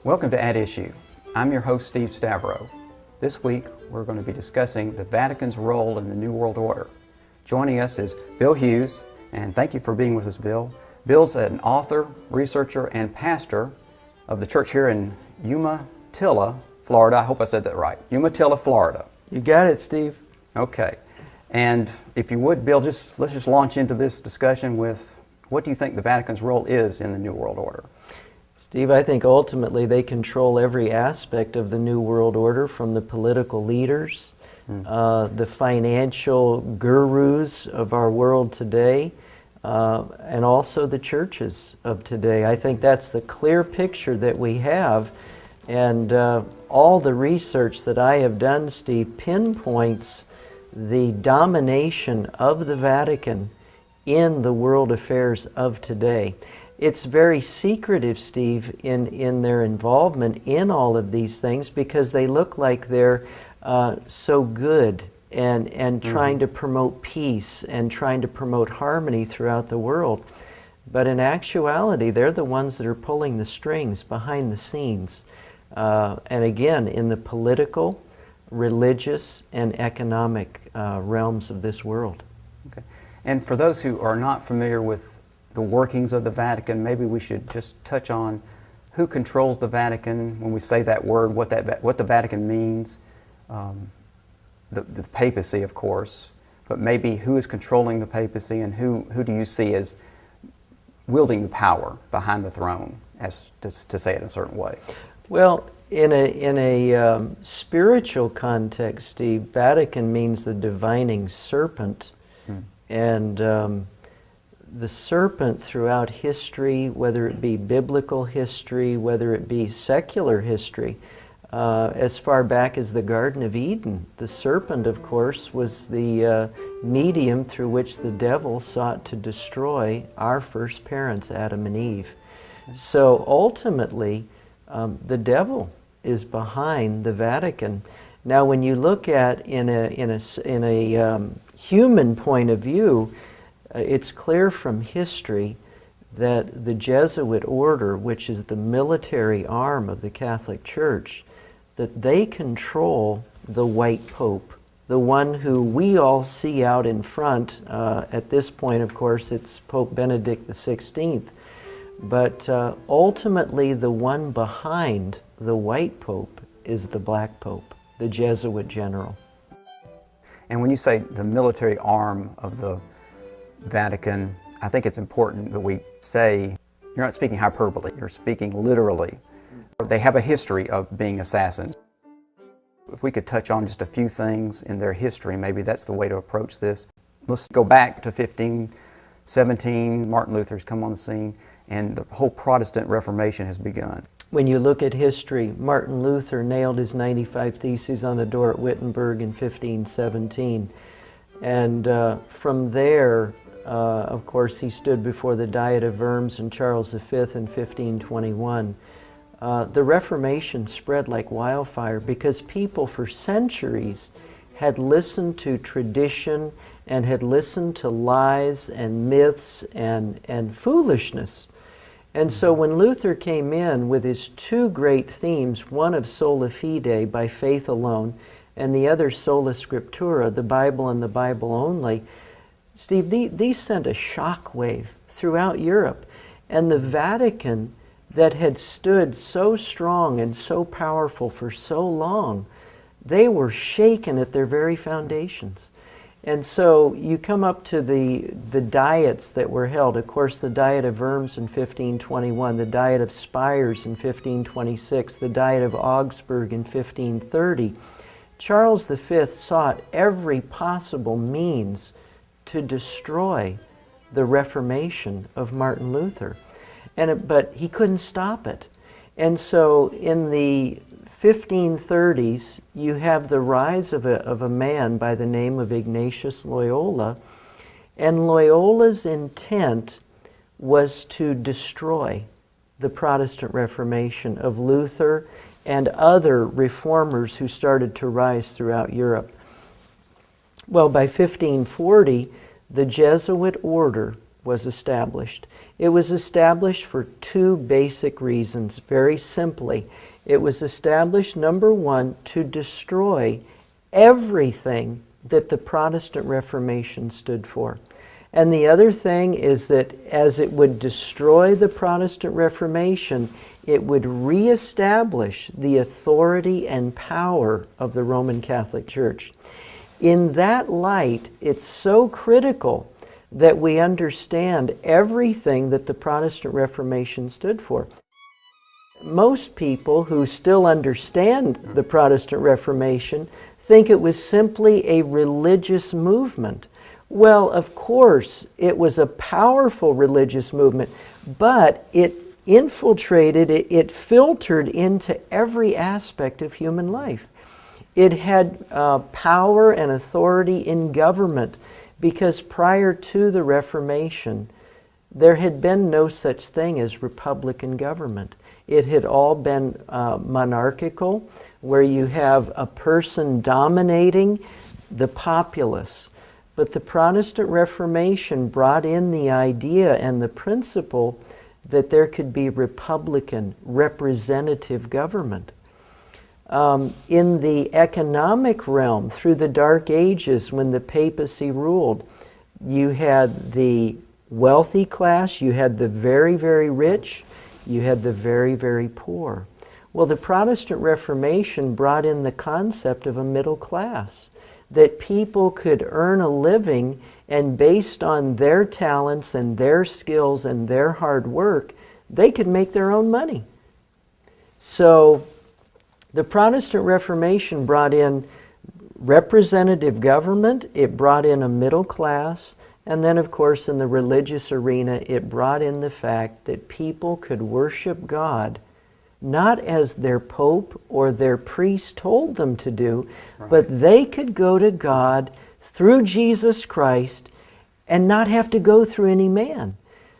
Welcome to At Issue. I'm your host, Steve Stavro. This week, we're going to be discussing the Vatican's role in the New World Order. Joining us is Bill Hughes, and thank you for being with us, Bill. Bill's an author, researcher, and pastor of the church here in Umatilla, Florida. I hope I said that right. Umatilla, Florida. You got it, Steve. Okay. And if you would, Bill, let's just launch into this discussion with what do you think the Vatican's role is in the New World Order? Steve, I think ultimately they control every aspect of the New World Order, from the political leaders, the financial gurus of our world today, and also the churches of today. I think that's the clear picture that we have, and all the research that I have done, Steve, pinpoints the domination of the Vatican in the world affairs of today. It's very secretive, Steve, in their involvement in all of these things, because they look like they're so good and trying to promote peace and trying to promote harmony throughout the world. But in actuality, they're the ones that are pulling the strings behind the scenes. And again, in the political, religious, and economic realms of this world. Okay. And for those who are not familiar with the workings of the Vatican, maybe we should just touch on who controls the Vatican. When we say that word, what the Vatican means, the papacy, of course, but maybe who is controlling the papacy, and who do you see as wielding the power behind the throne, as to say it in a certain way? Well, in a spiritual context, Steve, Vatican means the divining serpent, and the serpent throughout history, whether it be biblical history, whether it be secular history, as far back as the Garden of Eden, the serpent, of course, was the medium through which the devil sought to destroy our first parents, Adam and Eve. So ultimately, the devil is behind the Vatican. Now, when you look at in a human point of view, it's clear from history that the Jesuit order, which is the military arm of the Catholic Church, that they control the white pope, the one who we all see out in front. At this point, of course, it's Pope Benedict XVI. But ultimately, the one behind the white pope is the black pope, the Jesuit general. And when you say the military arm of the Vatican, I think it's important that we say you're not speaking hyperbole, you're speaking literally. They have a history of being assassins. If we could touch on just a few things in their history, maybe that's the way to approach this. Let's go back to 1517, Martin Luther's come on the scene, and the whole Protestant Reformation has begun. When you look at history, Martin Luther nailed his 95 Theses on the door at Wittenberg in 1517. And from there, of course, he stood before the Diet of Worms and Charles V in 1521. The Reformation spread like wildfire because people for centuries had listened to tradition and had listened to lies and myths and foolishness. And so when Luther came in with his two great themes, one of sola fide, by faith alone, and the other sola scriptura, the Bible and the Bible only, Steve, these sent a shockwave throughout Europe. And the Vatican, that had stood so strong and so powerful for so long, they were shaken at their very foundations. And so you come up to the diets that were held. Of course, the Diet of Worms in 1521, the Diet of Spires in 1526, the Diet of Augsburg in 1530. Charles V sought every possible means to destroy the Reformation of Martin Luther, but he couldn't stop it. And so in the 1530s, you have the rise of a man by the name of Ignatius Loyola, and Loyola's intent was to destroy the Protestant Reformation of Luther and other reformers who started to rise throughout Europe. Well, by 1540, the Jesuit order was established. It was established for two basic reasons, very simply. It was established, number one, to destroy everything that the Protestant Reformation stood for. And the other thing is that as it would destroy the Protestant Reformation, it would reestablish the authority and power of the Roman Catholic Church. In that light, it's so critical that we understand everything that the Protestant Reformation stood for. Most people who still understand the Protestant Reformation think it was simply a religious movement. Well, of course, it was a powerful religious movement, but it infiltrated, it filtered into every aspect of human life. It had power and authority in government, because prior to the Reformation, there had been no such thing as republican government. It had all been monarchical, where you have a person dominating the populace. But the Protestant Reformation brought in the idea and the principle that there could be republican, representative government. In the economic realm, through the Dark Ages, when the papacy ruled, you had the wealthy class, you had the very, very rich, you had the very, very poor. Well, the Protestant Reformation brought in the concept of a middle class, that people could earn a living, and based on their talents and their skills and their hard work, they could make their own money. So the Protestant Reformation brought in representative government, it brought in a middle class, and then of course in the religious arena it brought in the fact that people could worship God not as their pope or their priest told them to do, right, but they could go to God through Jesus Christ and not have to go through any man.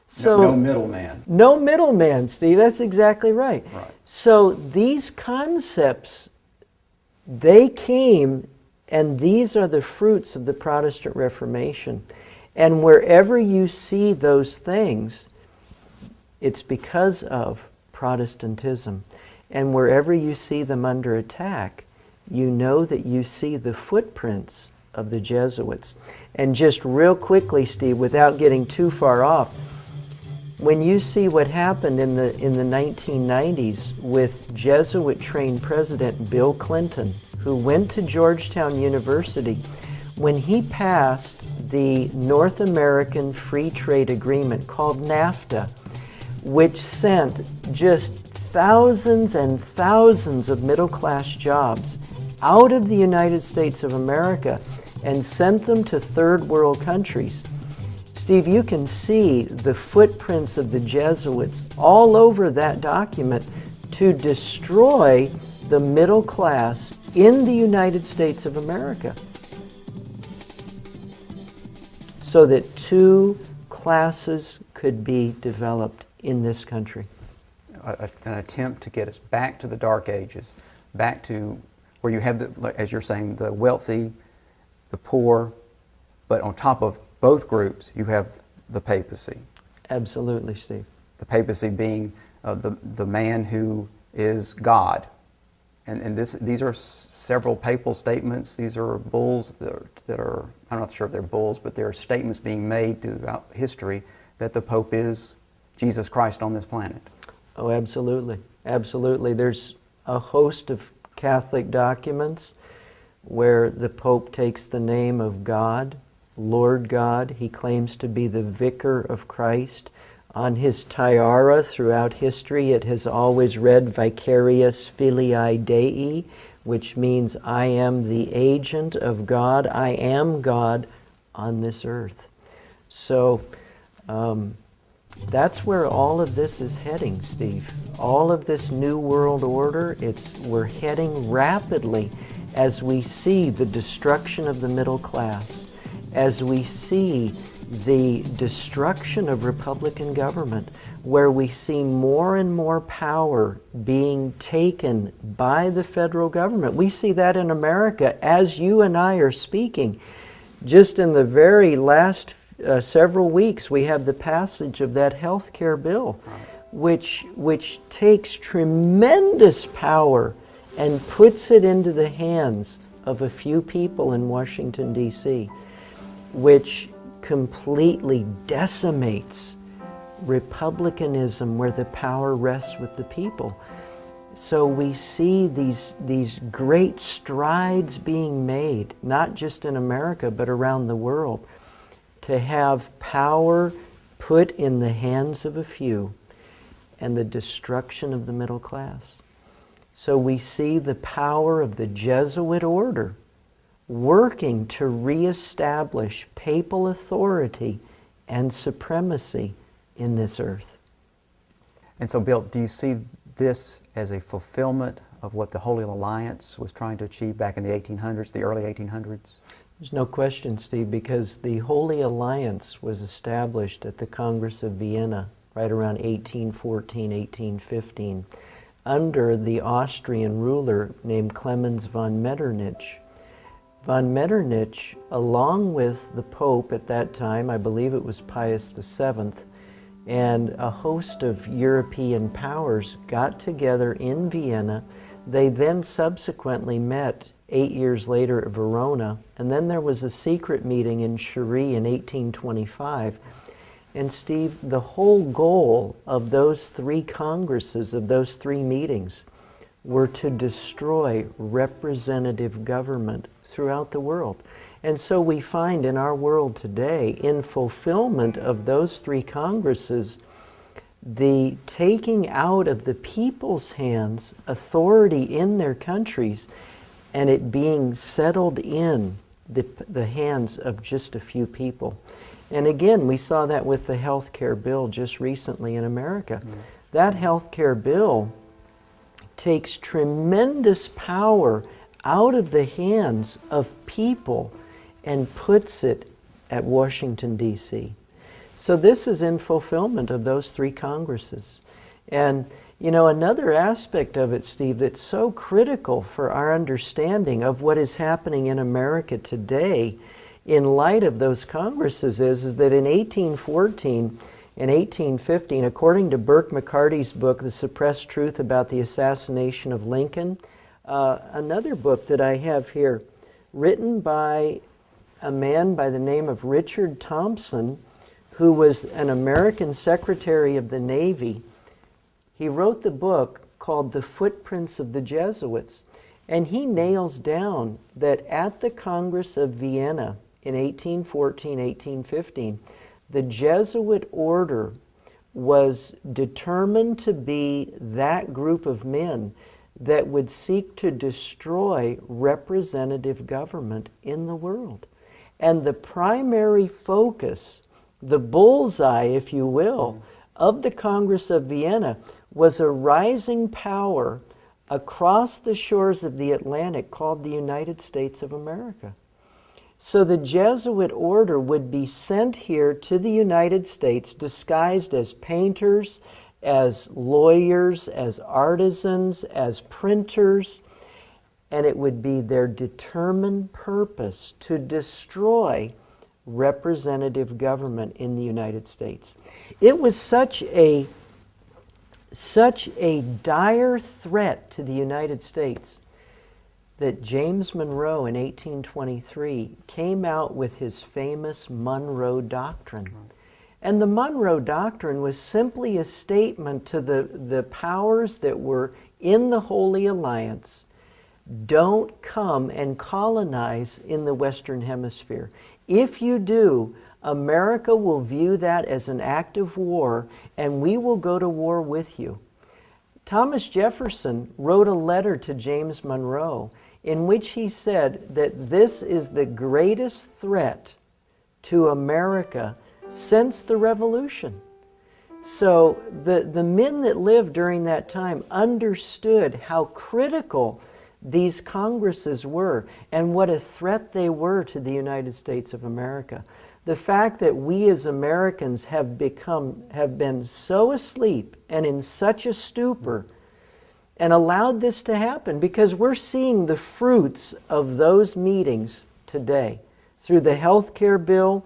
So, no middleman. No middleman, Steve. That's exactly right. Right. So these concepts, they came, and these are the fruits of the Protestant Reformation. And wherever you see those things, it's because of Protestantism. And wherever you see them under attack, you know that you see the footprints of the Jesuits. And just real quickly, Steve, without getting too far off, when you see what happened in the 1990s with Jesuit-trained President Bill Clinton, who went to Georgetown University, when he passed the North American Free Trade Agreement called NAFTA, which sent just thousands and thousands of middle-class jobs out of the United States of America and sent them to third world countries. Steve, you can see the footprints of the Jesuits all over that document to destroy the middle class in the United States of America, so that two classes could be developed in this country. An attempt to get us back to the Dark Ages, back to where you have, as you're saying, the wealthy, the poor, but on top of both groups, you have the papacy. Absolutely, Steve. The papacy being the man who is God. And these are several papal statements. These are bulls that are, I'm not sure if they're bulls, but there are statements being made throughout history that the Pope is Jesus Christ on this planet. Oh, absolutely. Absolutely. There's a host of Catholic documents where the Pope takes the name of God, Lord God. He claims to be the vicar of Christ. On his tiara throughout history, it has always read Vicarius Filii Dei, which means I am the agent of God. I am God on this earth. So that's where all of this is heading, Steve. All of this New World Order, we're heading rapidly as we see the destruction of the middle class, as we see the destruction of Republican government, where we see more and more power being taken by the federal government. We see that in America as you and I are speaking. Just in the very last several weeks, we have the passage of that health care bill, which takes tremendous power and puts it into the hands of a few people in Washington, D.C., which completely decimates republicanism, where the power rests with the people. So we see these great strides being made, not just in America, but around the world, to have power put in the hands of a few and the destruction of the middle class. So we see the power of the Jesuit order working to reestablish papal authority and supremacy in this earth. And so, Bill, do you see this as a fulfillment of what the Holy Alliance was trying to achieve back in the 1800s, the early 1800s? There's no question, Steve, because the Holy Alliance was established at the Congress of Vienna right around 1814, 1815, under the Austrian ruler named Clemens von Metternich. Von Metternich, along with the Pope at that time, I believe it was Pius VII, and a host of European powers got together in Vienna. They then subsequently met 8 years later at Verona, and then there was a secret meeting in Cherie in 1825. And Steve, the whole goal of those three congresses, of those three meetings, were to destroy representative government throughout the world. And so we find in our world today, in fulfillment of those three congresses, the taking out of the people's hands authority in their countries and it being settled in the hands of just a few people. And again, we saw that with the health care bill just recently in America. That health care bill takes tremendous power out of the hands of people and puts it at Washington, D.C. So this is in fulfillment of those three congresses. And you know, another aspect of it, Steve, that's so critical for our understanding of what is happening in America today in light of those congresses is that in 1814 and 1815, according to Burke McCarty's book, The Suppressed Truth About the Assassination of Lincoln, another book that I have here, written by a man by the name of Richard Thompson, who was an American Secretary of the Navy. He wrote the book called The Footprints of the Jesuits, and he nails down that at the Congress of Vienna in 1814, 1815, the Jesuit order was determined to be that group of men that would seek to destroy representative government in the world. And the primary focus, the bullseye, if you will, of the Congress of Vienna was a rising power across the shores of the Atlantic called the United States of America. So the Jesuit order would be sent here to the United States disguised as painters, as lawyers, as artisans, as printers, and it would be their determined purpose to destroy representative government in the United States. It was such a dire threat to the United States that James Monroe in 1823 came out with his famous Monroe Doctrine. And the Monroe Doctrine was simply a statement to the powers that were in the Holy Alliance: don't come and colonize in the Western Hemisphere. If you do, America will view that as an act of war, and we will go to war with you. Thomas Jefferson wrote a letter to James Monroe in which he said that this is the greatest threat to America since the Revolution. So the men that lived during that time understood how critical these congresses were and what a threat they were to the United States of America. The fact that we as Americans have been so asleep and in such a stupor and allowed this to happen, because we're seeing the fruits of those meetings today through the health care bill,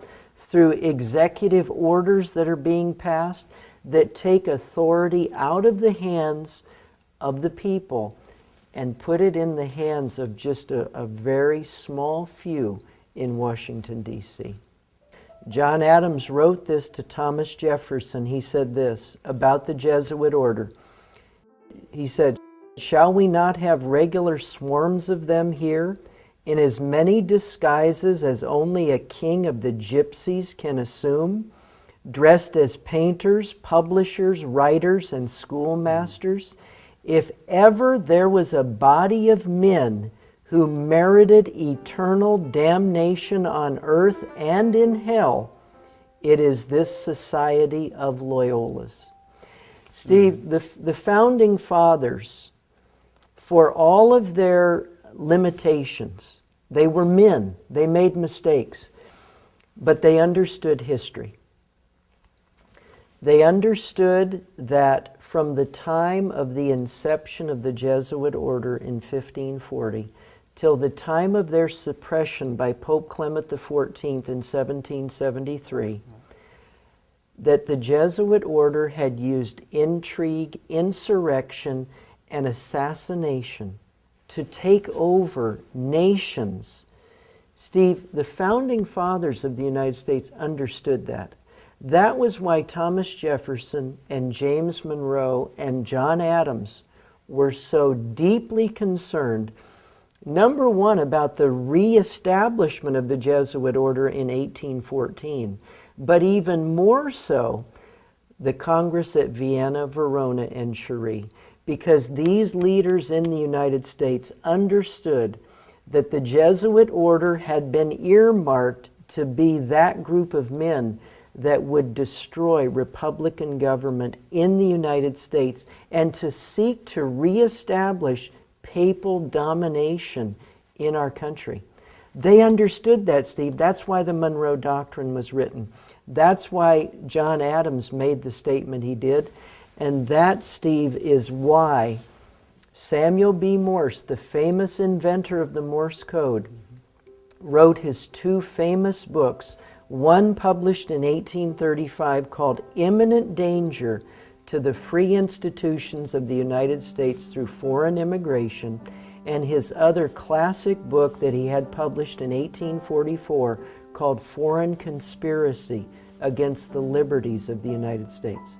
through executive orders that are being passed that take authority out of the hands of the people and put it in the hands of just a very small few in Washington, D.C. John Adams wrote this to Thomas Jefferson. He said this about the Jesuit order. He said, "Shall we not have regular swarms of them here, in as many disguises as only a king of the gypsies can assume, dressed as painters, publishers, writers, and schoolmasters? If ever there was a body of men who merited eternal damnation on earth and in hell, it is this society of Loyolas." Steve, the Founding Fathers, for all of their limitations, they were men, they made mistakes, but they understood history. They understood that from the time of the inception of the Jesuit order in 1540 till the time of their suppression by Pope Clement XIV in 1773, that the Jesuit order had used intrigue, insurrection, and assassination to take over nations. Steve, the Founding Fathers of the United States understood that. That was why Thomas Jefferson and James Monroe and John Adams were so deeply concerned, number one, about the reestablishment of the Jesuit order in 1814, but even more so, the Congress at Vienna, Verona, and Cherie, because these leaders in the United States understood that the Jesuit order had been earmarked to be that group of men that would destroy Republican government in the United States and to seek to reestablish papal domination in our country. They understood that, Steve. That's why the Monroe Doctrine was written. That's why John Adams made the statement he did. And that, Steve, is why Samuel B. Morse, the famous inventor of the Morse code, wrote his two famous books, one published in 1835 called Imminent Danger to the Free Institutions of the United States Through Foreign Immigration, and his other classic book that he had published in 1844 called Foreign Conspiracy Against the Liberties of the United States.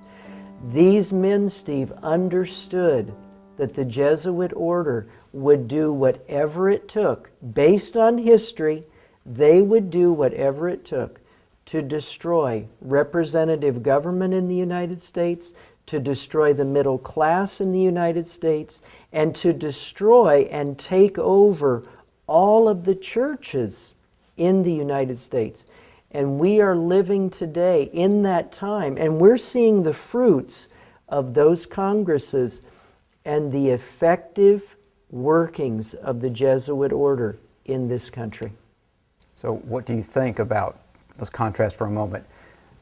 These men, Steve, understood that the Jesuit order would do whatever it took. Based on history, they would do whatever it took to destroy representative government in the United States, to destroy the middle class in the United States, and to destroy and take over all of the churches in the United States. And we are living today in that time, and we're seeing the fruits of those Congresses and the effective workings of the Jesuit order in this country. So what do you think about, let's contrast for a moment,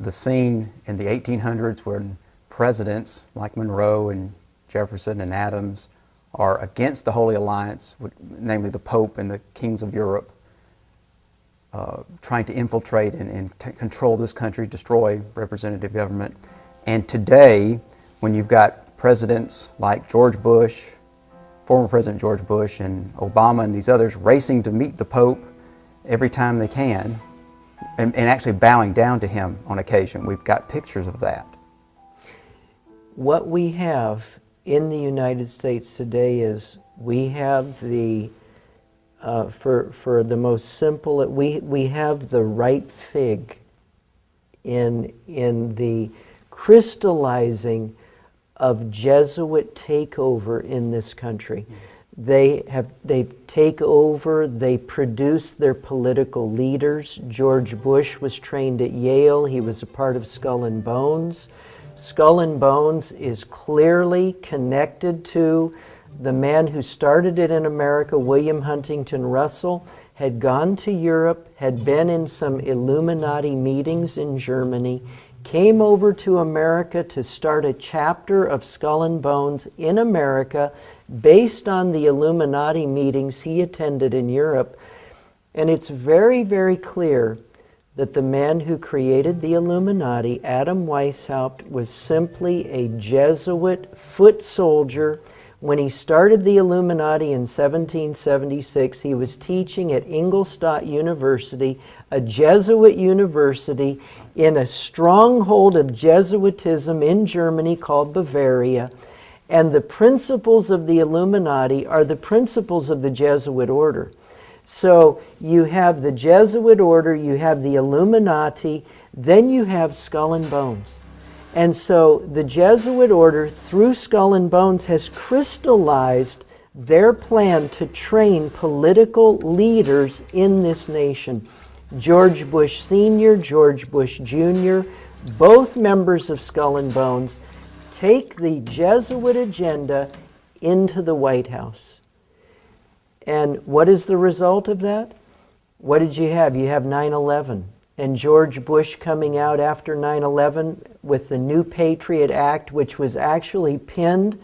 the scene in the 1800s when presidents like Monroe and Jefferson and Adams are against the Holy Alliance, namely the Pope and the kings of Europe, trying to infiltrate and control this country, destroy representative government. And today, when you've got presidents like George Bush, former President George Bush, and Obama and these others racing to meet the Pope every time they can, and actually bowing down to him on occasion. We've got pictures of that. What we have in the United States today is we have the, for the most simple, we have the ripe fig in the crystallizing of Jesuit takeover in this country. They take over, they produce their political leaders. George Bush was trained at Yale. He was a part of Skull and Bones. Skull and Bones is clearly connected to the man who started it in America, William Huntington Russell, had gone to Europe, had been in some Illuminati meetings in Germany, came over to America to start a chapter of Skull and Bones in America based on the Illuminati meetings he attended in Europe. And it's very, very clear that the man who created the Illuminati, Adam Weishaupt, was simply a Jesuit foot soldier. When he started the Illuminati in 1776, he was teaching at Ingolstadt University, a Jesuit university in a stronghold of Jesuitism in Germany called Bavaria. And the principles of the Illuminati are the principles of the Jesuit order. So you have the Jesuit order, you have the Illuminati, then you have Skull and Bones. And so the Jesuit order, through Skull and Bones, has crystallized their plan to train political leaders in this nation. George Bush Sr., George Bush Jr., both members of Skull and Bones, take the Jesuit agenda into the White House. And what is the result of that? What did you have? You have 9/11. And George Bush coming out after 9/11 with the New Patriot Act, which was actually penned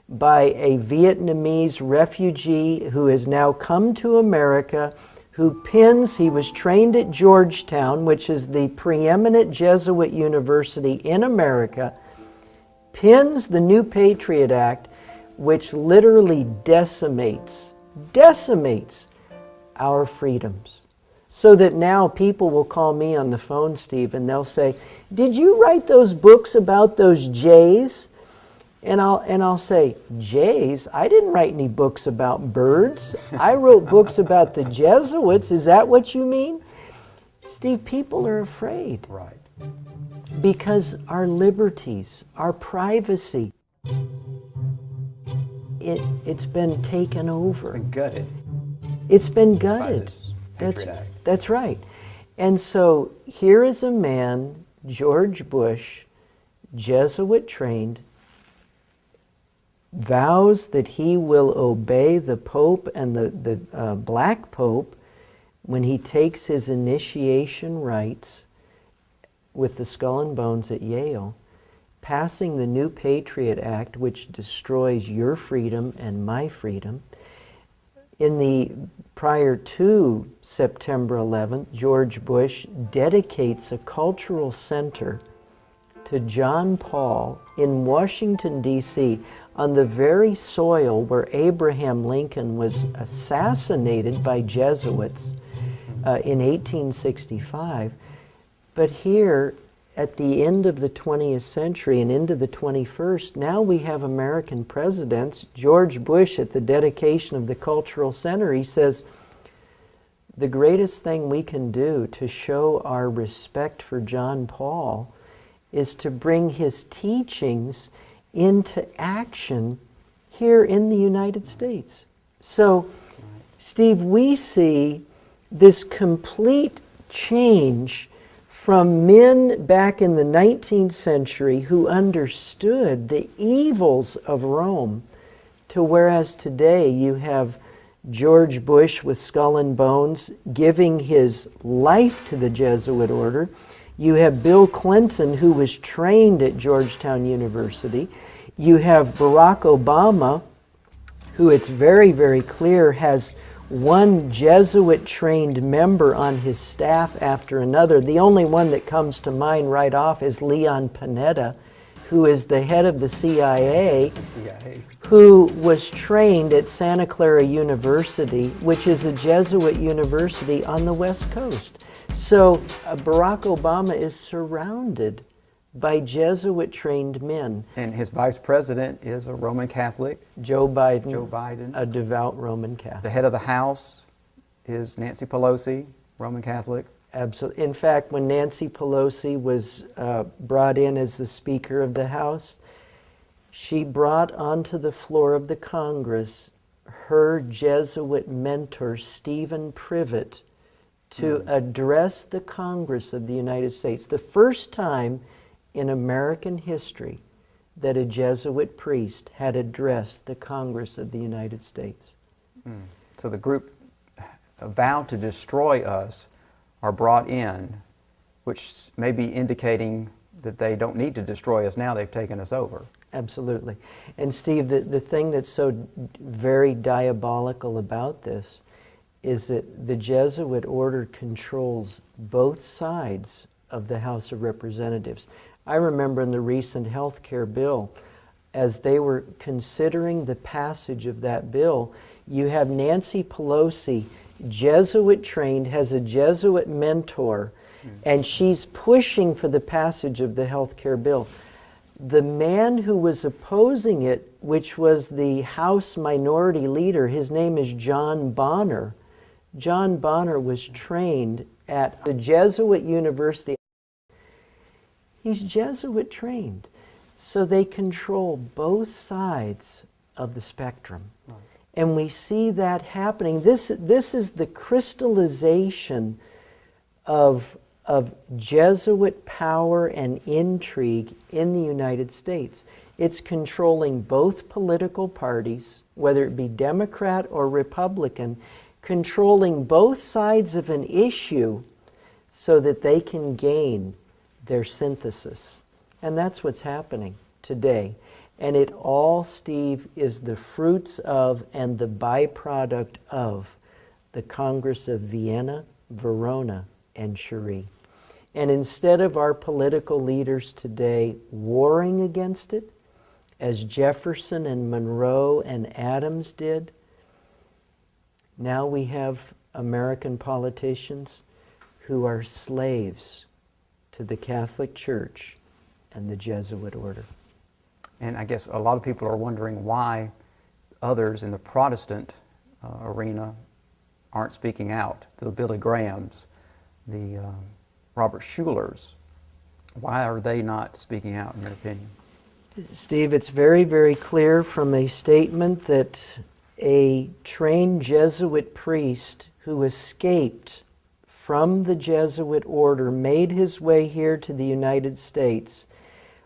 by a Vietnamese refugee who has now come to America, he was trained at Georgetown, which is the preeminent Jesuit university in America, pins the New Patriot Act, which literally decimates our freedoms. So that now people will call me on the phone, Steve, and they'll say, "Did you write those books about those jays?" And I'll say, "Jays? I didn't write any books about birds. I wrote books about the Jesuits. Is that what you mean?" Steve, people are afraid. Right. Because our liberties, our privacy, it's been taken over. It's been gutted. It's been gutted. By this Patriot Act. That's right. And so here is a man, George Bush, Jesuit trained, vows that he will obey the Pope and the Black Pope when he takes his initiation rites with the Skull and Bones at Yale, passing the New Patriot Act, which destroys your freedom and my freedom. Prior to September 11th, George Bush dedicates a cultural center to John Paul in Washington, D.C., on the very soil where Abraham Lincoln was assassinated by Jesuits in 1865. But here, at the end of the 20th century and into the 21st, now we have American presidents. George Bush, at the dedication of the Cultural Center, he says, the greatest thing we can do to show our respect for John Paul is to bring his teachings into action here in the United States. So, Steve, we see this complete change from men back in the 19th century who understood the evils of Rome, to whereas today you have George Bush with Skull and Bones giving his life to the Jesuit order. You have Bill Clinton, who was trained at Georgetown University. You have Barack Obama, who it's very, very clear has one Jesuit-trained member on his staff after another. The only one that comes to mind right off is Leon Panetta, who is the head of the CIA, who was trained at Santa Clara University, which is a Jesuit university on the West Coast. So Barack Obama is surrounded by Jesuit-trained men. And his vice president is a Roman Catholic. Joe Biden. Joe Biden. A devout Roman Catholic. The head of the House is Nancy Pelosi, Roman Catholic. Absolutely. In fact, when Nancy Pelosi was brought in as the Speaker of the House, she brought onto the floor of the Congress her Jesuit mentor, Stephen Privet, to address the Congress of the United States. The first time in American history that a Jesuit priest had addressed the Congress of the United States. So the group vowed to destroy us are brought in, which may be indicating that they don't need to destroy us now, they've taken us over. Absolutely. And Steve, the thing that's so very diabolical about this is that the Jesuit order controls both sides of the House of Representatives. I remember in the recent health care bill, as they were considering the passage of that bill, you have Nancy Pelosi, Jesuit trained, has a Jesuit mentor, and she's pushing for the passage of the health care bill. The man who was opposing it, which was the House Minority Leader, his name is John Bonner. John Bonner was trained at the Jesuit University. He's Jesuit trained. So they control both sides of the spectrum. Right. And we see that happening. This is the crystallization of Jesuit power and intrigue in the United States. It's controlling both political parties, whether it be Democrat or Republican, controlling both sides of an issue so that they can gain their synthesis. And that's what's happening today. And it all, Steve, is the fruits of and the byproduct of the Congress of Vienna, Verona, and Cherie. And instead of our political leaders today warring against it, as Jefferson and Monroe and Adams did, now we have American politicians who are slaves to the Catholic Church and the Jesuit order. And I guess a lot of people are wondering why others in the Protestant arena aren't speaking out. The Billy Grahams, the Robert Schulers, why are they not speaking out, in your opinion? Steve, it's very, very clear from a statement that a trained Jesuit priest who escaped from the Jesuit order made his way here to the United States.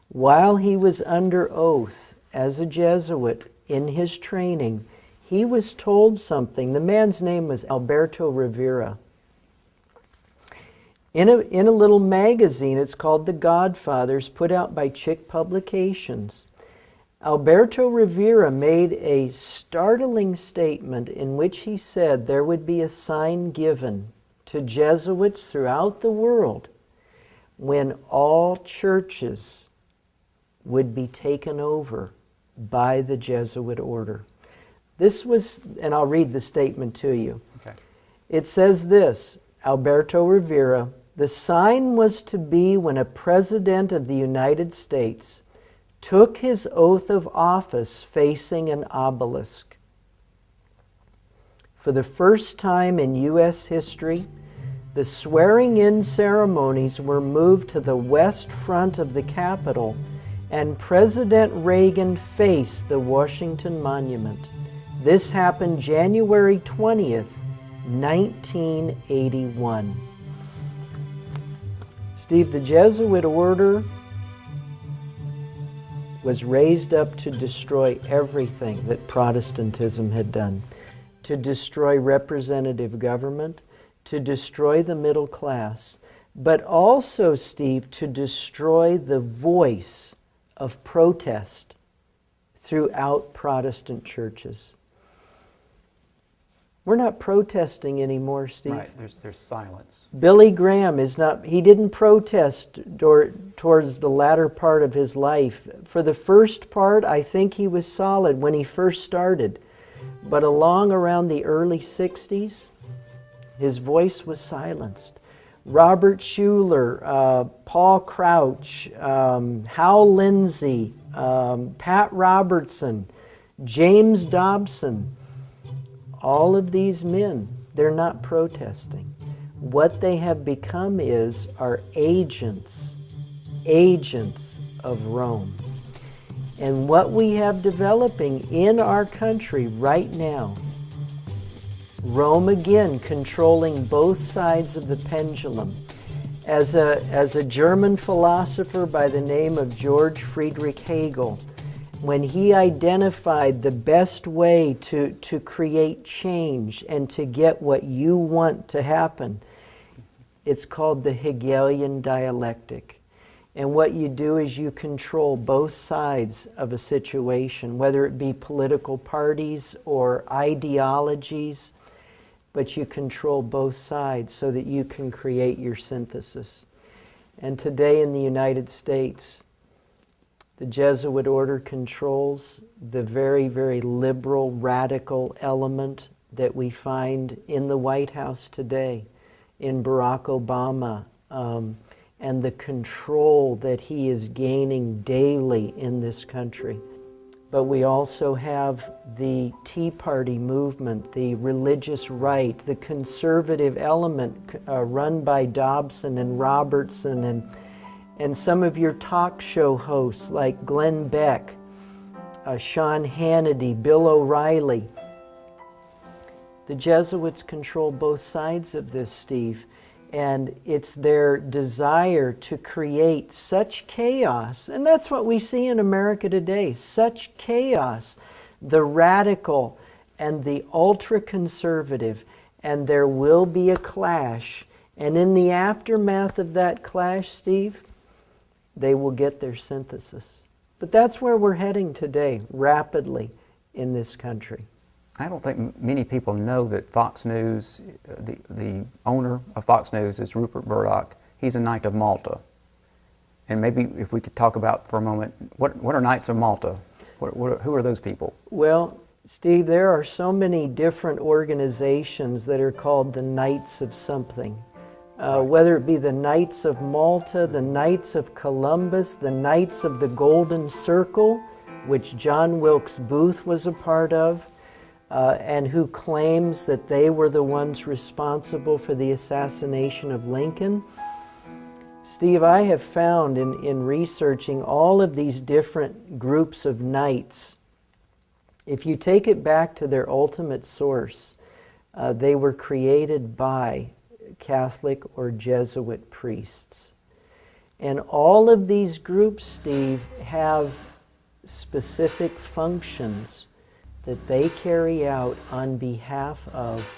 While he was under oath as a Jesuit in his training, he was told something. The man's name was Alberto Rivera. In a little magazine, it's called The Godfathers, put out by Chick Publications, Alberto Rivera made a startling statement in which he said there would be a sign given to Jesuits throughout the world when all churches would be taken over by the Jesuit order. This was, and I'll read the statement to you. Okay. It says this, Alberto Rivera, the sign was to be when a president of the United States took his oath of office facing an obelisk. For the first time in U.S. history, the swearing-in ceremonies were moved to the west front of the Capitol, and President Reagan faced the Washington Monument. This happened January 20th, 1981. Steve, the Jesuit order was raised up to destroy everything that Protestantism had done, to destroy representative government, to destroy the middle class, but also, Steve, to destroy the voice of protest throughout Protestant churches. We're not protesting anymore, Steve. Right, there's silence. Billy Graham is not, he didn't protest towards the latter part of his life. For the first part, I think he was solid when he first started. But along around the early 60s, his voice was silenced. Robert Schuller, Paul Crouch, Hal Lindsey, Pat Robertson, James Dobson, all of these men, they're not protesting. What they have become are agents of Rome. And what we have developing in our country right now, Rome again controlling both sides of the pendulum. As a German philosopher by the name of George Friedrich Hegel, when he identified the best way to create change and to get what you want to happen, it's called the Hegelian dialectic. And what you do is you control both sides of a situation, whether it be political parties or ideologies. but you control both sides so that you can create your synthesis. And today in the United States, the Jesuit order controls the very, very liberal, radical element that we find in the White House today, in Barack Obama, and the control that he is gaining daily in this country. But we also have the Tea Party movement, the religious right, the conservative element run by Dobson and Robertson, and some of your talk show hosts like Glenn Beck, Sean Hannity, Bill O'Reilly. The Jesuits control both sides of this, Steve, and it's their desire to create such chaos, and that's what we see in America today, such chaos, the radical and the ultra-conservative, and there will be a clash, and in the aftermath of that clash, Steve, they will get their synthesis. But that's where we're heading today, rapidly, in this country. I don't think many people know that Fox News, the owner of Fox News is Rupert Murdoch. He's a Knight of Malta. And maybe if we could talk about for a moment, what are Knights of Malta? Who are those people? Well, Steve, there are so many different organizations that are called the Knights of something. Whether it be the Knights of Malta, the Knights of Columbus, the Knights of the Golden Circle, which John Wilkes Booth was a part of, and who claims that they were the ones responsible for the assassination of Lincoln. Steve, I have found in researching all of these different groups of knights, if you take it back to their ultimate source, they were created by Catholic or Jesuit priests. And all of these groups, Steve, have specific functions that they carry out on behalf of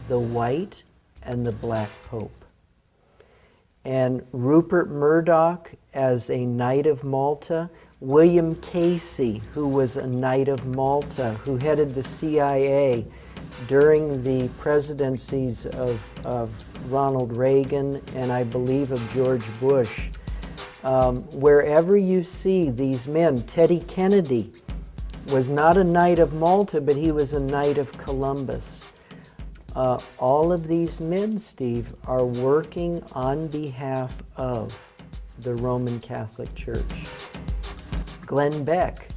the white and the black pope. And Rupert Murdoch as a Knight of Malta, William Casey, who was a Knight of Malta, who headed the CIA during the presidencies of Ronald Reagan and I believe of George Bush. Wherever you see these men, Teddy Kennedy was not a Knight of Malta, but he was a Knight of Columbus. All of these men, Steve, are working on behalf of the Roman Catholic Church. Glenn Beck,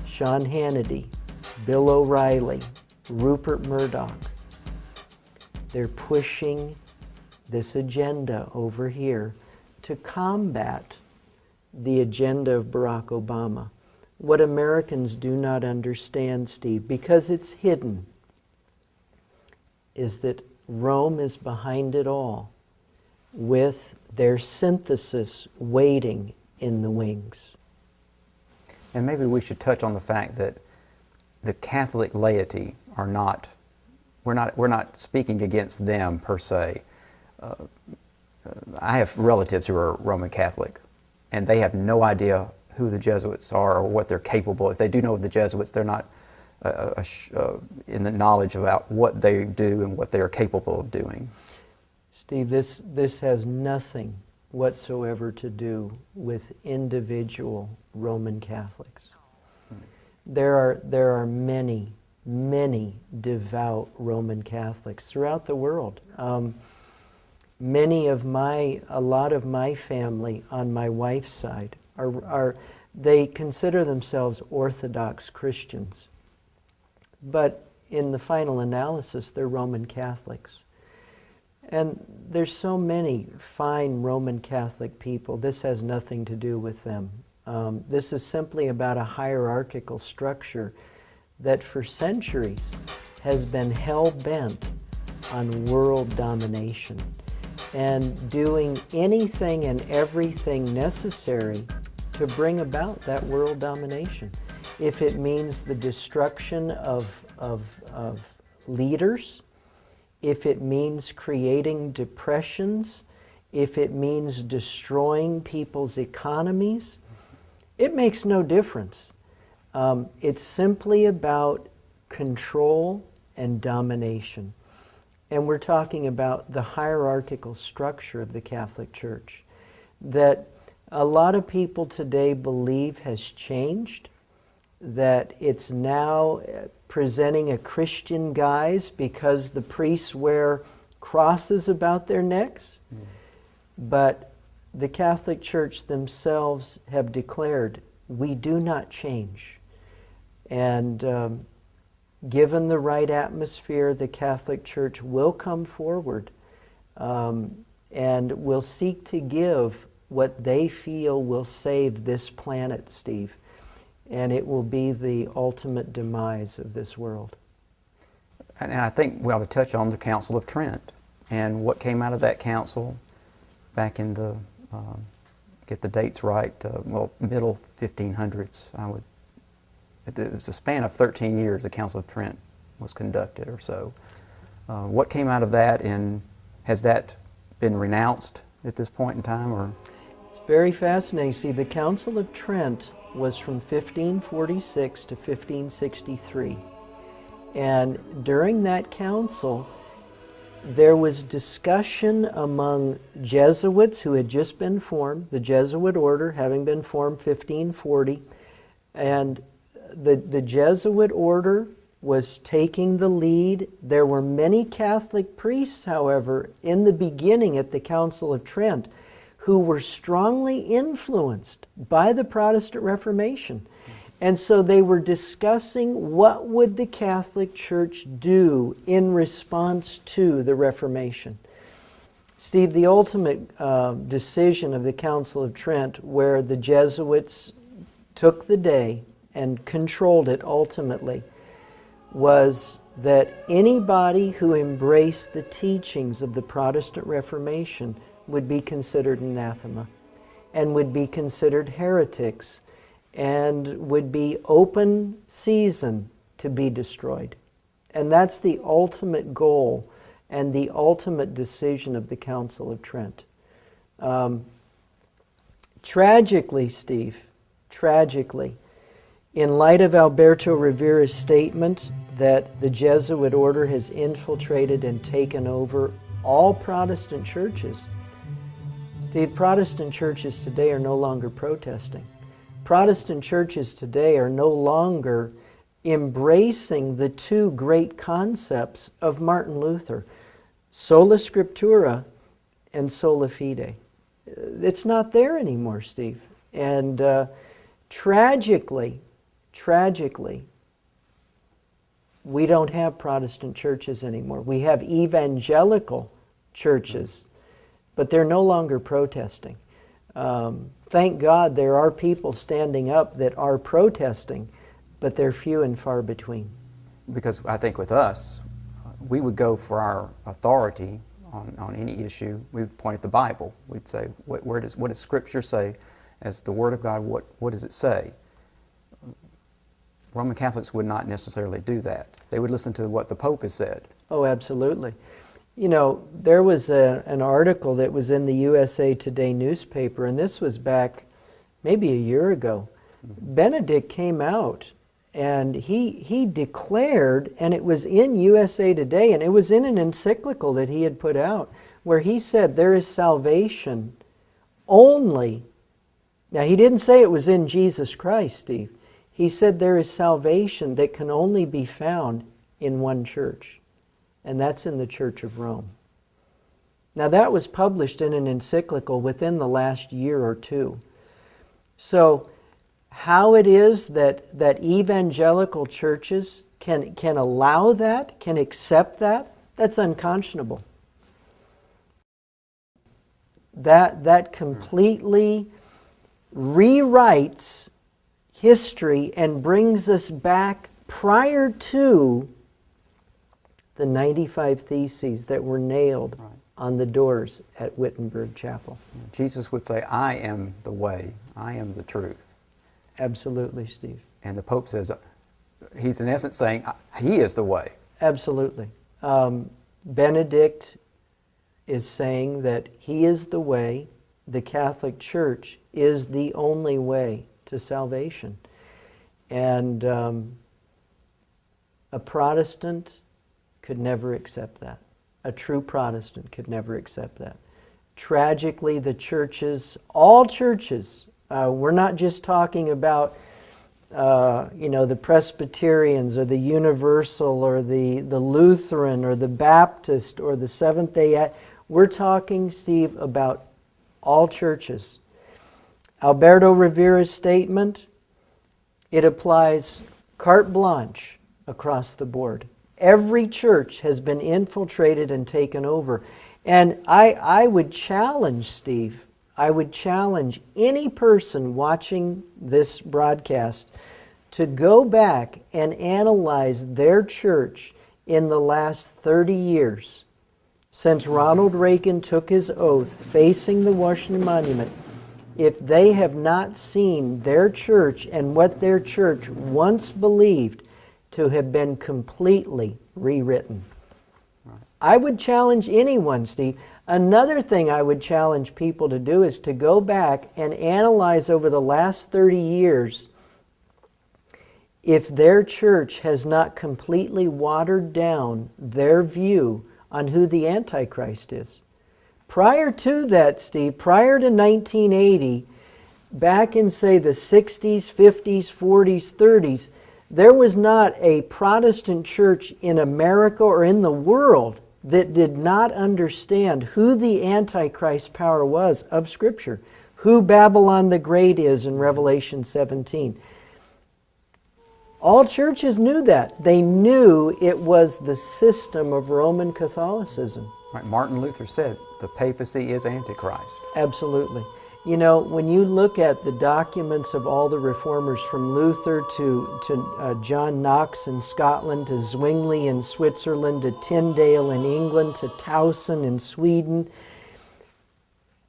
Sean Hannity, Bill O'Reilly, Rupert Murdoch. They're pushing this agenda over here to combat the agenda of Barack Obama. What Americans do not understand, Steve, because it's hidden, is that Rome is behind it all with their synthesis waiting in the wings. And maybe we should touch on the fact that the Catholic laity are not, we're not speaking against them per se. I have relatives who are Roman Catholic, and they have no idea who the Jesuits are or what they're capable. If they do know of the Jesuits, they're not in the knowledge about what they do and what they are capable of doing. Steve, this has nothing whatsoever to do with individual Roman Catholics. There are many, many devout Roman Catholics throughout the world. A lot of my family on my wife's side they consider themselves Orthodox Christians. But in the final analysis, they're Roman Catholics. And there's so many fine Roman Catholic people. This has nothing to do with them. This is simply about a hierarchical structure that for centuries has been hell-bent on world domination and doing anything and everything necessary to bring about that world domination. If it means the destruction of leaders, if it means creating depressions, if it means destroying people's economies, it makes no difference. It's simply about control and domination. and we're talking about the hierarchical structure of the Catholic Church that a lot of people today believe has changed, that it's now presenting a Christian guise because the priests wear crosses about their necks. But the Catholic Church themselves have declared, we do not change. And given the right atmosphere, the Catholic Church will come forward and will seek to give what they feel will save this planet, Steve. And it will be the ultimate demise of this world. And I think we ought to touch on the Council of Trent and what came out of that council back in the, get the dates right, well, middle 1500s. It was a span of 13 years the Council of Trent was conducted or so. What came out of that, and has that been renounced at this point in time? Or? It's very fascinating. See, the Council of Trent was from 1546 to 1563. And during that council, there was discussion among Jesuits who had just been formed, the Jesuit order having been formed 1540, and the Jesuit order was taking the lead. There were many Catholic priests, however, in the beginning at the Council of Trent who were strongly influenced by the Protestant Reformation. And so they were discussing what would the Catholic Church do in response to the Reformation. Steve, the ultimate decision of the Council of Trent, where the Jesuits took the day and controlled it ultimately, was that anybody who embraced the teachings of the Protestant Reformation would be considered anathema and would be considered heretics and would be open season to be destroyed. And that's the ultimate goal and the ultimate decision of the Council of Trent. Tragically, Steve, tragically, in light of Alberto Rivera's statement that the Jesuit order has infiltrated and taken over all Protestant churches, Steve, Protestant churches today are no longer protesting. Protestant churches today are no longer embracing the two great concepts of Martin Luther, sola scriptura and sola fide. It's not there anymore, Steve. And tragically, we don't have Protestant churches anymore. We have evangelical churches, but they're no longer protesting. Thank God there are people standing up that are protesting, but they're few and far between. Because I think with us, we would go for our authority on any issue. We would point at the Bible. We'd say, what does Scripture say as the Word of God? What does it say? Roman Catholics would not necessarily do that. They would listen to what the Pope has said. Oh, absolutely. You know, there was an article that was in the USA Today newspaper, and this was back maybe a year ago. Benedict came out and he declared, and it was in USA Today, and it was in an encyclical that he had put out, where he said there is salvation only. Now, he didn't say it was in Jesus Christ, Steve. He said there is salvation that can only be found in one church, and that's in the Church of Rome. Now, that was published in an encyclical within the last year or two. So, how it is that evangelical churches can allow that, can accept that, that's unconscionable. That completely rewrites history and brings us back prior to the 95 Theses that were nailed on the doors at Wittenberg Chapel. Jesus would say, I am the way, I am the truth. Absolutely, Steve. And the Pope says, he's in essence saying, he is the way. Absolutely. Benedict is saying that he is the way, the Catholic Church is the only way to salvation. And a Protestant could never accept that. A true Protestant could never accept that. Tragically, the churches, all churches, we're not just talking about the Presbyterians or the Universal or the Lutheran or the Baptist or the Seventh-day. We're talking, Steve, about all churches. Alberto Rivera's statement, it applies carte blanche across the board. Every church has been infiltrated and taken over. And I would challenge, Steve, I would challenge any person watching this broadcast to go back and analyze their church in the last 30 years. Since Ronald Reagan took his oath facing the Washington Monument, if they have not seen their church and what their church once believed to have been completely rewritten. I would challenge anyone, Steve. Another thing I would challenge people to do is to go back and analyze over the last 30 years if their church has not completely watered down their view on who the Antichrist is. Prior to that, Steve, prior to 1980, back in, say, the 60s, 50s, 40s, 30s, there was not a Protestant church in America or in the world that did not understand who the Antichrist power was of Scripture, who Babylon the Great is in Revelation 17. All churches knew that. They knew it was the system of Roman Catholicism. Right. Martin Luther said the papacy is Antichrist. Absolutely. You know, when you look at the documents of all the reformers, from Luther to John Knox in Scotland, to Zwingli in Switzerland, to Tyndale in England, to Towson in Sweden,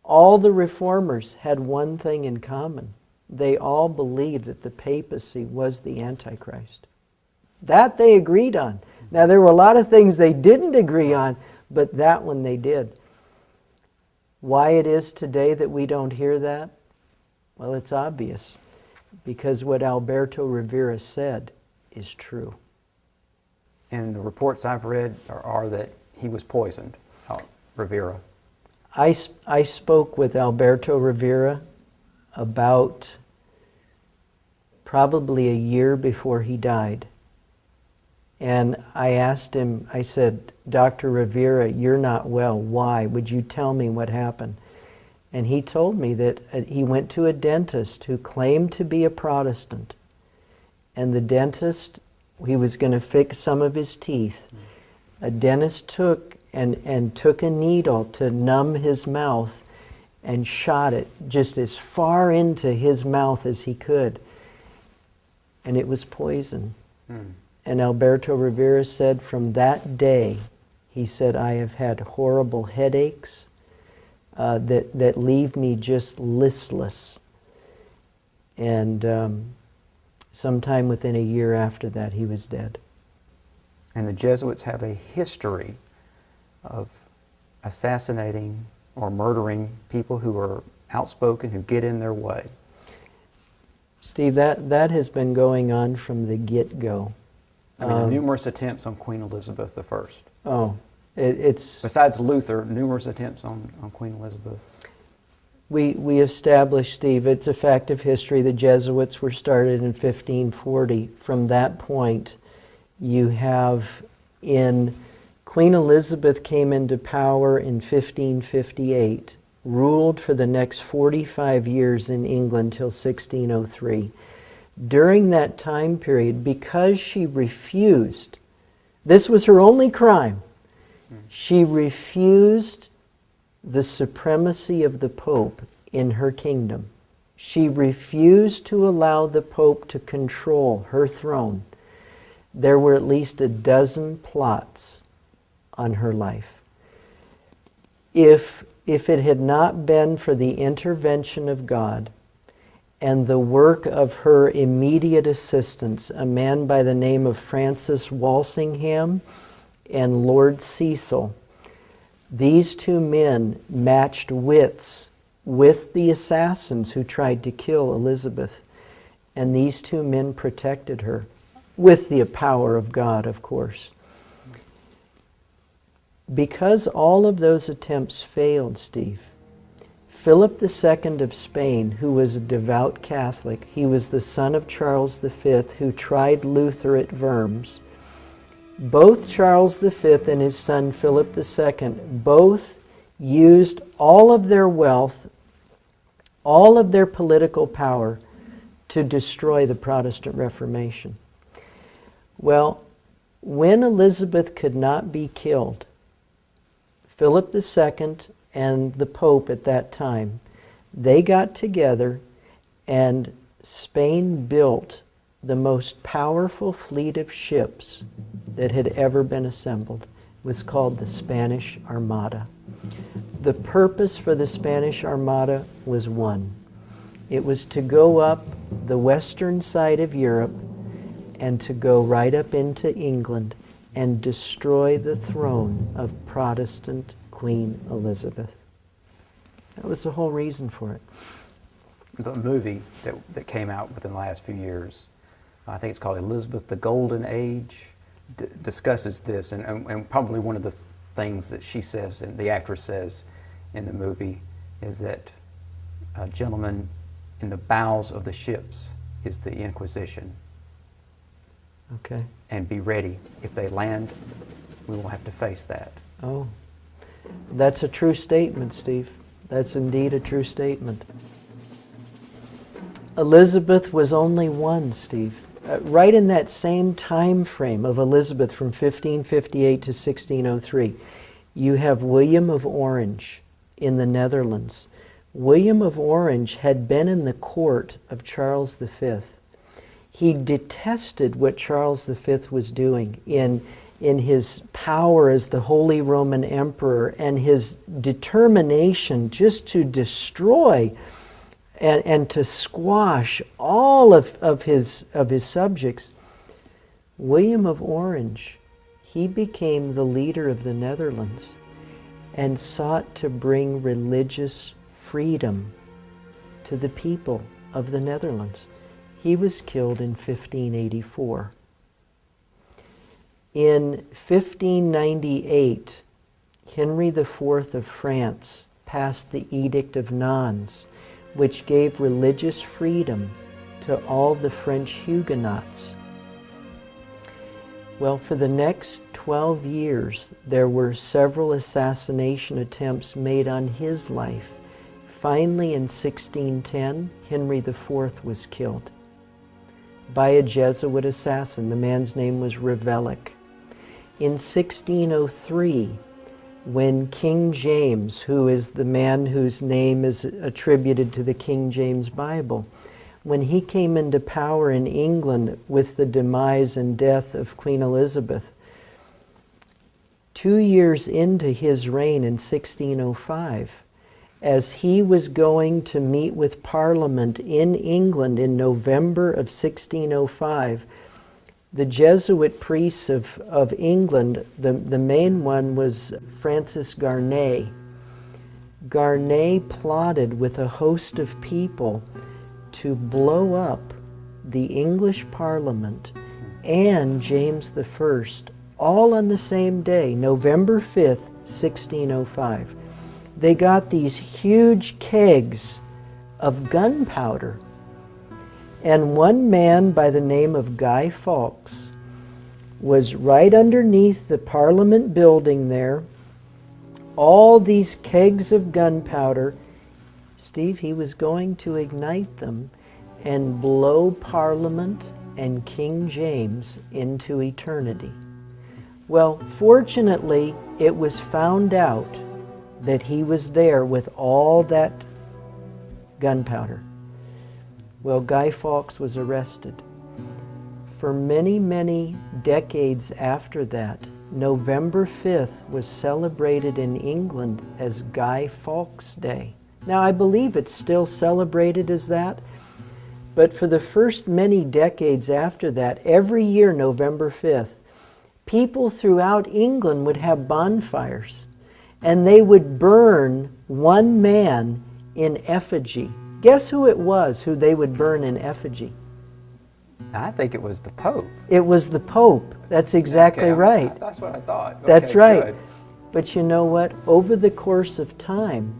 all the reformers had one thing in common. They all believed that the papacy was the Antichrist. That they agreed on. Now, there were a lot of things they didn't agree on, but that one they did. Why it is today that we don't hear that? Well, it's obvious. Because what Alberto Rivera said is true. And the reports I've read are that he was poisoned, Rivera. I spoke with Alberto Rivera about probably a year before he died. And I asked him, I said, Dr. Rivera, you're not well. Why? Would you tell me what happened? And he told me that he went to a dentist who claimed to be a Protestant. And the dentist, he was going to fix some of his teeth. A dentist took a needle to numb his mouth and shot it just as far into his mouth as he could. And it was poison. And Alberto Rivera said from that day, he said, I have had horrible headaches that leave me just listless. And sometime within a year after that, he was dead. And the Jesuits have a history of assassinating or murdering people who are outspoken, who get in their way. Steve, that has been going on from the get-go. I mean, numerous attempts on Queen Elizabeth I. Oh, it's... Besides Luther, numerous attempts on Queen Elizabeth. We established, Steve, it's a fact of history, the Jesuits were started in 1540. From that point, you have Queen Elizabeth came into power in 1558, ruled for the next 45 years in England till 1603. During that time period, because she refused, this was her only crime, she refused the supremacy of the Pope in her kingdom. She refused to allow the Pope to control her throne. There were at least a dozen plots on her life. If it had not been for the intervention of God and the work of her immediate assistants, a man by the name of Francis Walsingham and Lord Cecil, these two men matched wits with the assassins who tried to kill Elizabeth. And these two men protected her, with the power of God, of course. Because all of those attempts failed, Steve, Philip II of Spain, who was a devout Catholic, he was the son of Charles V, who tried Luther at Worms. Both Charles V and his son Philip II both used all of their wealth, all of their political power to destroy the Protestant Reformation. Well, when Elizabeth could not be killed, Philip II and the Pope at that time, they got together and Spain built the most powerful fleet of ships that had ever been assembled. It was called the Spanish Armada. The purpose for the Spanish Armada was one. It was to go up the western side of Europe and to go right up into England and destroy the throne of Protestant Queen Elizabeth. That was the whole reason for it. The movie that came out within the last few years, I think it's called Elizabeth the Golden Age, discusses this, and probably one of the things that she says, and the actress says in the movie, is that a gentleman in the bows of the ships is the Inquisition. Okay. And be ready. If they land, we will have to face that. Oh, that's a true statement, Steve. That's indeed a true statement. Elizabeth was only one, Steve. Right in that same time frame of Elizabeth from 1558 to 1603, you have William of Orange in the Netherlands. William of Orange had been in the court of Charles V. He detested what Charles V was doing in his power as the Holy Roman Emperor and his determination just to destroy and to squash all of his subjects. William of Orange, he became the leader of the Netherlands and sought to bring religious freedom to the people of the Netherlands. He was killed in 1584. In 1598, Henry IV of France passed the Edict of Nantes, which gave religious freedom to all the French Huguenots. Well, for the next 12 years, there were several assassination attempts made on his life. Finally, in 1610, Henry IV was killed by a Jesuit assassin. The man's name was Revellic. In 1603, when King James, who is the man whose name is attributed to the King James Bible, when he came into power in England with the demise and death of Queen Elizabeth, 2 years into his reign in 1605, as he was going to meet with Parliament in England in November of 1605, the Jesuit priests of England, the main one was Francis Garnet. Garnet plotted with a host of people to blow up the English Parliament and James I, all on the same day, November 5th, 1605. They got these huge kegs of gunpowder. And one man by the name of Guy Fawkes was right underneath the Parliament building there. All these kegs of gunpowder. Steve, he was going to ignite them and blow Parliament and King James into eternity. Well, fortunately, it was found out that he was there with all that gunpowder. Well, Guy Fawkes was arrested. For many, many decades after that, November 5th was celebrated in England as Guy Fawkes Day. Now, I believe it's still celebrated as that, but for the first many decades after that, every year, November 5th, people throughout England would have bonfires, and they would burn one man in effigy. Guess who it was who they would burn in effigy? I think it was the Pope. It was the Pope. That's exactly Okay, right. That's what I thought. That's Okay, right. good. But you know what? Over the course of time,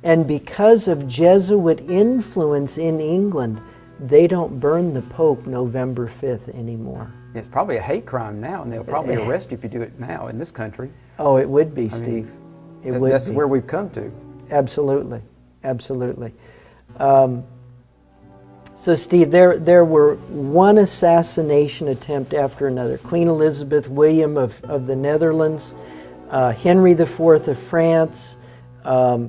and because of Jesuit influence in England, they don't burn the Pope November 5th anymore. It's probably a hate crime now, and they'll probably arrest you if you do it now in this country. Oh, it would be, Steve. It would that's be. where we've come to. Absolutely, absolutely. So, Steve, there were one assassination attempt after another. Queen Elizabeth, William of the Netherlands, Henry IV of France,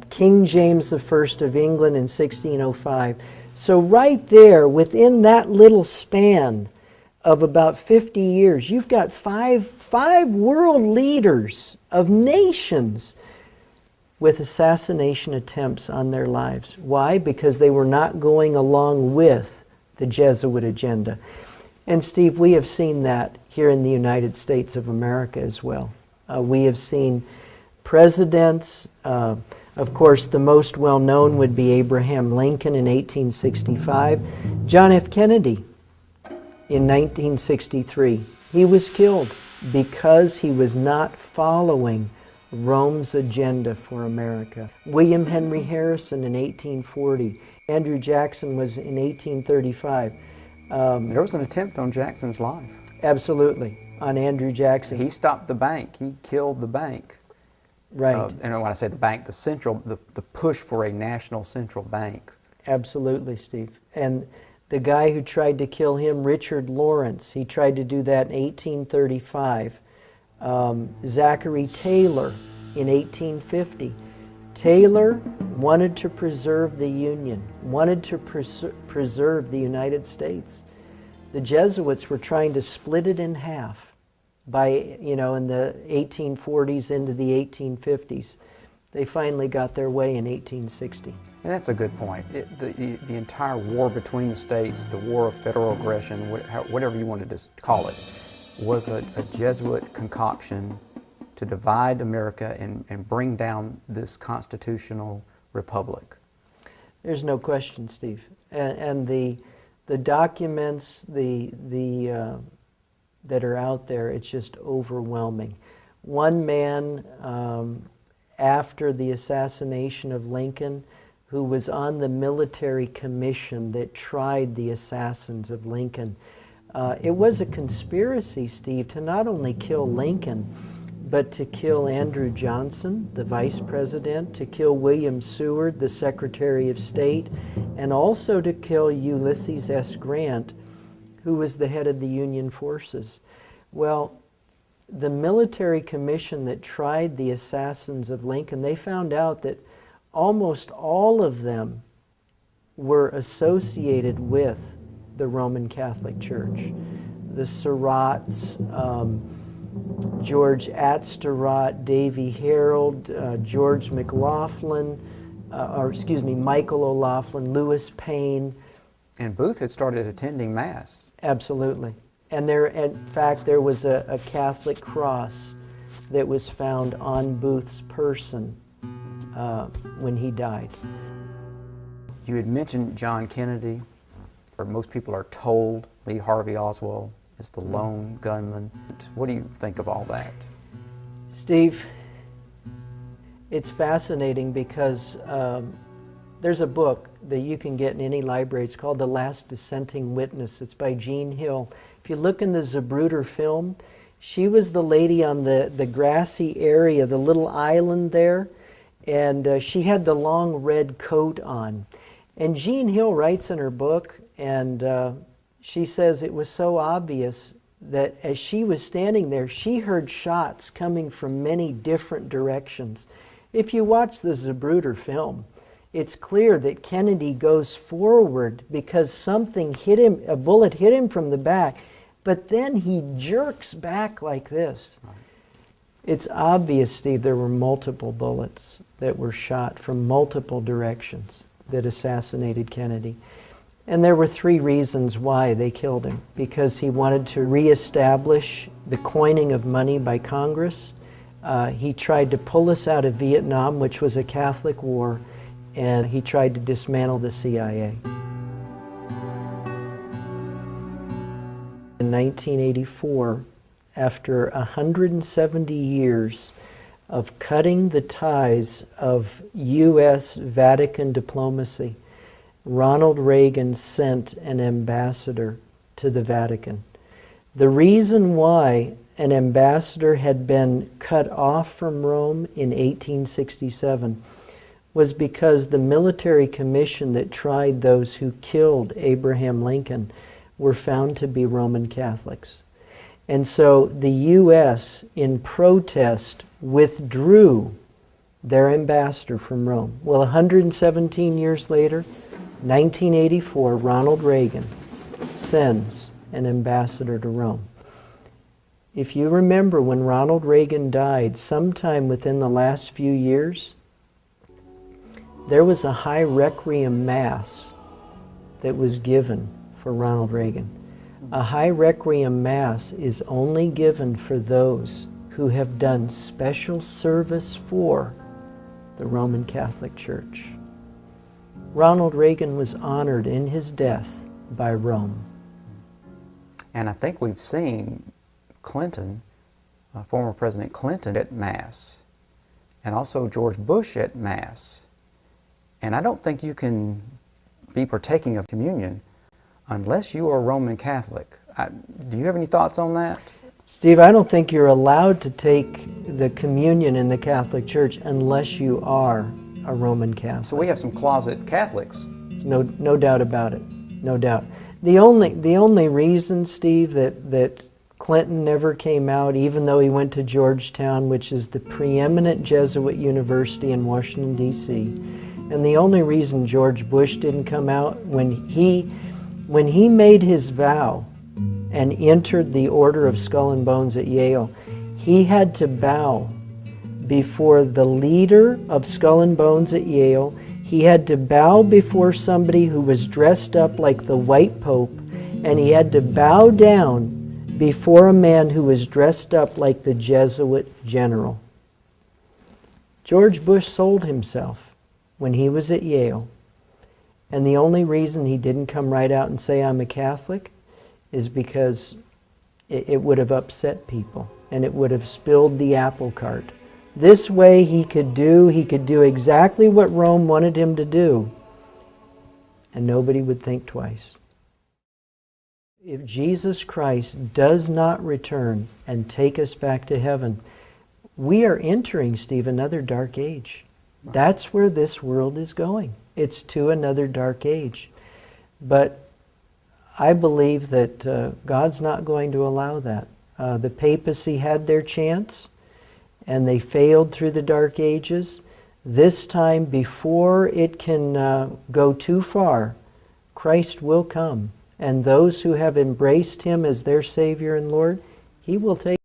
King James I of England in 1605. So right there, within that little span of about 50 years, you've got five world leaders of nations with assassination attempts on their lives. Why? Because they were not going along with the Jesuit agenda. And Steve, we have seen that here in the United States of America as well. We have seen presidents, of course the most well-known would be Abraham Lincoln in 1865, John F. Kennedy in 1963. He was killed because he was not following Rome's agenda for America. William Henry Harrison in 1840. Andrew Jackson was in 1835. There was an attempt on Jackson's life. Absolutely, on Andrew Jackson. He stopped the bank. He killed the bank. Right. And when I say the bank, the push for a national central bank. Absolutely, Steve. And the guy who tried to kill him, Richard Lawrence, he tried to do that in 1835. Zachary Taylor in 1850. Taylor wanted to preserve the Union, wanted to preserve the United States. The Jesuits were trying to split it in half by, in the 1840s into the 1850s. They finally got their way in 1860. And that's a good point. The entire war between the states, the war of federal aggression, whatever you wanted to call it, was a Jesuit concoction to divide America and bring down this constitutional republic. There's no question, Steve. And the documents that are out there, it's just overwhelming. One man, after the assassination of Lincoln, who was on the military commission that tried the assassins of Lincoln, it was a conspiracy, Steve, to not only kill Lincoln, but to kill Andrew Johnson, the vice president, to kill William Seward, the Secretary of State, and also to kill Ulysses S. Grant, who was the head of the Union forces. Well, the military commission that tried the assassins of Lincoln, they found out that almost all of them were associated with the Roman Catholic Church. The Surratts, George Atsterott, Davy Harold, George McLaughlin, Michael O'Laughlin, Lewis Payne. And Booth had started attending Mass. Absolutely. And in fact, there was a Catholic cross that was found on Booth's person when he died. You had mentioned John Kennedy, or most people are told Lee Harvey Oswald is the lone gunman. What do you think of all that? Steve, it's fascinating because there's a book that you can get in any library. It's called The Last Dissenting Witness. It's by Jean Hill. If you look in the Zapruder film, she was the lady on the grassy area, the little island there, and she had the long red coat on. And Jean Hill writes in her book, and she says it was so obvious that as she was standing there, she heard shots coming from many different directions. If you watch the Zapruder film, it's clear that Kennedy goes forward because something hit him, a bullet hit him from the back, but then he jerks back like this. It's obvious, Steve, there were multiple bullets that were shot from multiple directions that assassinated Kennedy. And there were three reasons why they killed him. Because he wanted to reestablish the coining of money by Congress. He tried to pull us out of Vietnam, which was a Catholic war, and he tried to dismantle the CIA. In 1984, after 170 years, of cutting the ties of U.S. Vatican diplomacy, Ronald Reagan sent an ambassador to the Vatican. The reason why an ambassador had been cut off from Rome in 1867 was because the military commission that tried those who killed Abraham Lincoln were found to be Roman Catholics. And so the U.S., in protest, withdrew their ambassador from Rome. Well, 117 years later, 1984, Ronald Reagan sends an ambassador to Rome. If you remember, when Ronald Reagan died, sometime within the last few years, there was a high requiem mass that was given for Ronald Reagan. A high requiem mass is only given for those who have done special service for the Roman Catholic Church. Ronald Reagan was honored in his death by Rome. And I think we've seen Clinton, former President Clinton, at Mass, and also George Bush at Mass. And I don't think you can be partaking of communion unless you are a Roman Catholic. Do you have any thoughts on that? Steve, I don't think you're allowed to take the communion in the Catholic Church unless you are a Roman Catholic. So we have some closet Catholics. No doubt about it. No doubt. The only reason, Steve, that Clinton never came out, even though he went to Georgetown, which is the preeminent Jesuit university in Washington, D.C., and the only reason George Bush didn't come out, when he made his vow and entered the Order of Skull and Bones at Yale, he had to bow before the leader of Skull and Bones at Yale. He had to bow before somebody who was dressed up like the White Pope, and he had to bow down before a man who was dressed up like the Jesuit general. George Bush sold himself when he was at Yale, and the only reason he didn't come right out and say, "I'm a Catholic," is because it would have upset people, and it would have spilled the apple cart. This way he could do exactly what Rome wanted him to do, and nobody would think twice. If Jesus Christ does not return and take us back to heaven, we are entering, Steve, another dark age. That's where this world is going. It's to another dark age. But I believe that God's not going to allow that. The papacy had their chance, and they failed through the Dark Ages. This time, before it can go too far, Christ will come. And those who have embraced Him as their Savior and Lord, He will take